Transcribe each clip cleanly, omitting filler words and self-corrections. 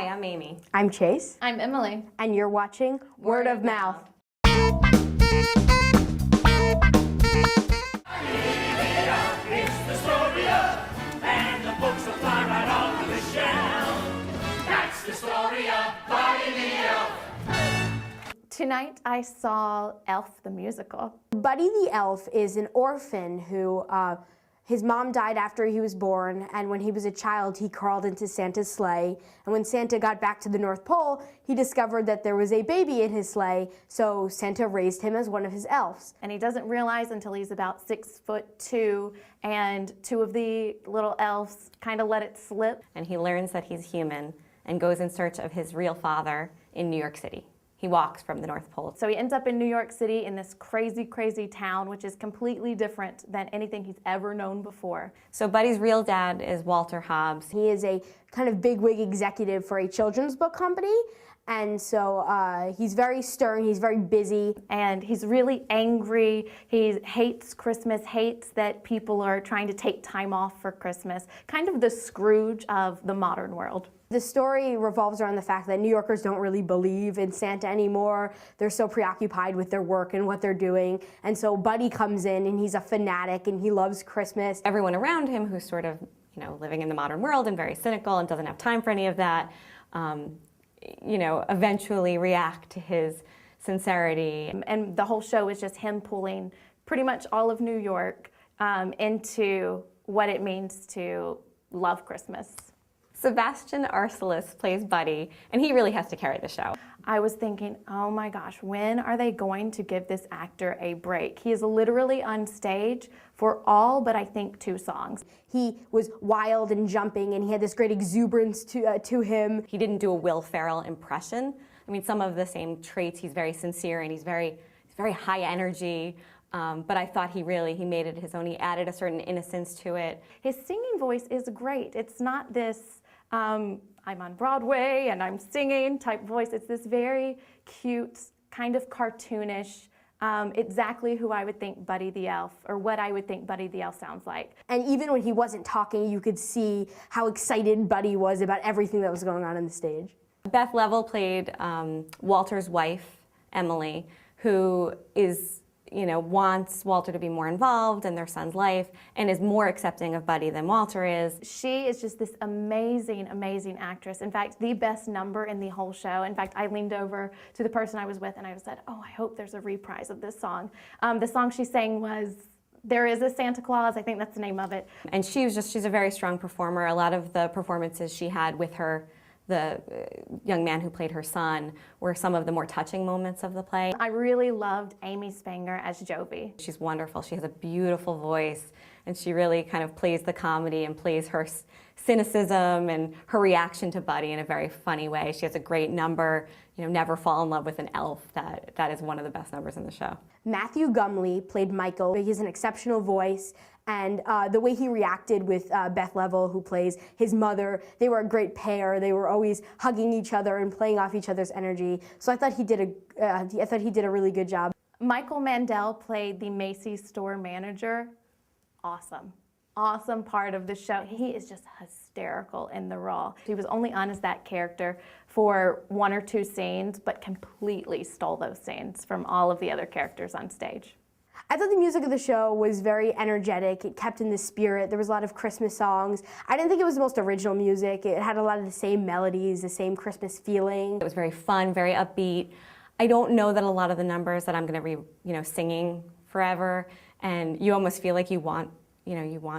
Hi, I'm Amy. I'm Chase. I'm Emily. And you're watching Word of Mouth. It's the story of, and the books will fly right off the shelf. That's the story of Buddy the Elf. Tonight I saw Elf the musical. Buddy the Elf is an orphan who, his mom died after he was born, and when he was a child, he crawled into Santa's sleigh. And when Santa got back to the North Pole, he discovered that there was a baby in his sleigh, so Santa raised him as one of his elves. And he doesn't realize until he's about 6'2", and two of the little elves kind of let it slip. And he learns that he's human and goes in search of his real father in New York City. He walks from the North Pole. So he ends up in New York City in this crazy, crazy town, which is completely different than anything he's ever known before. So Buddy's real dad is Walter Hobbs. He is a kind of bigwig executive for a children's book company. And so he's very stern, he's very busy. And he's really angry. He hates Christmas, hates that people are trying to take time off for Christmas. Kind of the Scrooge of the modern world. The story revolves around the fact that New Yorkers don't really believe in Santa anymore. They're so preoccupied with their work and what they're doing. And so Buddy comes in and he's a fanatic and he loves Christmas. Everyone around him who's sort of, living in the modern world and very cynical and doesn't have time for any of that, eventually react to his sincerity. And the whole show is just him pulling pretty much all of New York into what it means to love Christmas. Sebastian Arsalis plays Buddy, and he really has to carry the show. I was thinking, oh my gosh, when are they going to give this actor a break? He is literally on stage for all but I think 2 songs. He was wild and jumping, and he had this great exuberance to him. He didn't do a Will Ferrell impression. I mean, some of the same traits. He's very sincere and he's very high energy. But I thought he made it his own. He added a certain innocence to it. His singing voice is great. It's not this I'm on Broadway and I'm singing type voice. It's this very cute, kind of cartoonish, exactly who I would think Buddy the Elf, or what I would think Buddy the Elf sounds like. And even when he wasn't talking, you could see how excited Buddy was about everything that was going on the stage. Beth Level played Walter's wife, Emily, who is, wants Walter to be more involved in their son's life and is more accepting of Buddy than Walter is. She is just this amazing, amazing actress. In fact, the best number in the whole show. In fact, I leaned over to the person I was with and I said, oh, I hope there's a reprise of this song. The song she sang was There Is a Santa Claus, I think that's the name of it. And she's a very strong performer. A lot of the performances she had with the young man who played her son were some of the more touching moments of the play. I really loved Amy Spanger as Jovi. She's wonderful. She has a beautiful voice, and she really kind of plays the comedy and plays her cynicism and her reaction to Buddy in a very funny way. She has a great number, Never Fall in Love with an Elf. That is one of the best numbers in the show. Matthew Gumley played Michael. He has an exceptional voice, and the way he reacted with Beth Level, who plays his mother, they were a great pair. They were always hugging each other and playing off each other's energy. So I thought he did a really good job. Michael Mandel played the Macy's store manager. Awesome. Awesome part of the show. He is just hysterical in the role. He was only on as that character for 1 or 2 scenes, but completely stole those scenes from all of the other characters on stage. I thought the music of the show was very energetic. It kept in the spirit. There was a lot of Christmas songs. I didn't think it was the most original music. It had a lot of the same melodies, the same Christmas feeling. It was very fun, very upbeat. I don't know that a lot of the numbers that I'm going to be, singing forever, and you almost feel like you want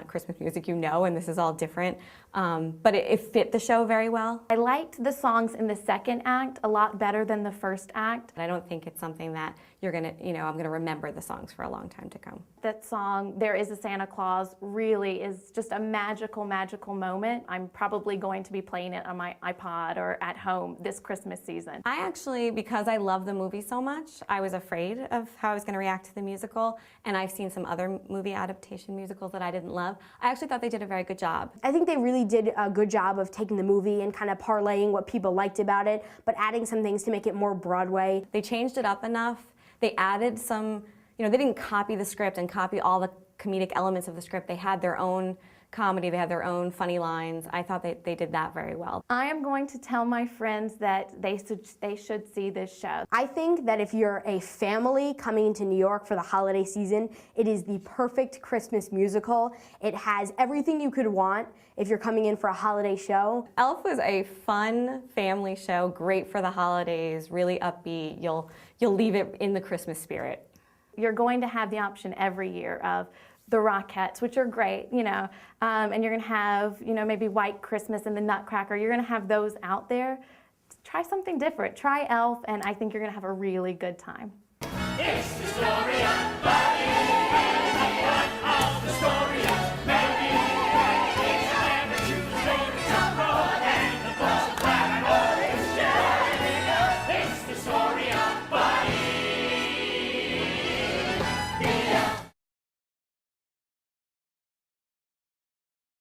Christmas music, and this is all different. But it fit the show very well. I liked the songs in the second act a lot better than the first act. I don't think it's something that you're gonna, I'm gonna remember the songs for a long time to come. That song, There Is a Santa Claus, really is just a magical, magical moment. I'm probably going to be playing it on my iPod or at home this Christmas season. I actually, because I love the movie so much, I was afraid of how I was gonna react to the musical, and I've seen some other movie adaptation musicals that I didn't love. I actually thought they did a very good job. I think they really did a good job of taking the movie and kind of parlaying what people liked about it, but adding some things to make it more Broadway. They changed it up enough. They added some, they didn't copy the script and copy all the comedic elements of the script. They had their own comedy. They have their own funny lines. I thought they did that very well. I am going to tell my friends that they should see this show. I think that if you're a family coming into New York for the holiday season, it is the perfect Christmas musical. It has everything you could want if you're coming in for a holiday show. Elf was a fun family show, great for the holidays, really upbeat. You'll leave it in the Christmas spirit. You're going to have the option every year of the Rockettes, which are great, you know, and you're going to have, you know, maybe White Christmas and the Nutcracker. You're going to have those out there. Try something different. Try Elf, and I think you're going to have a really good time. It's the story of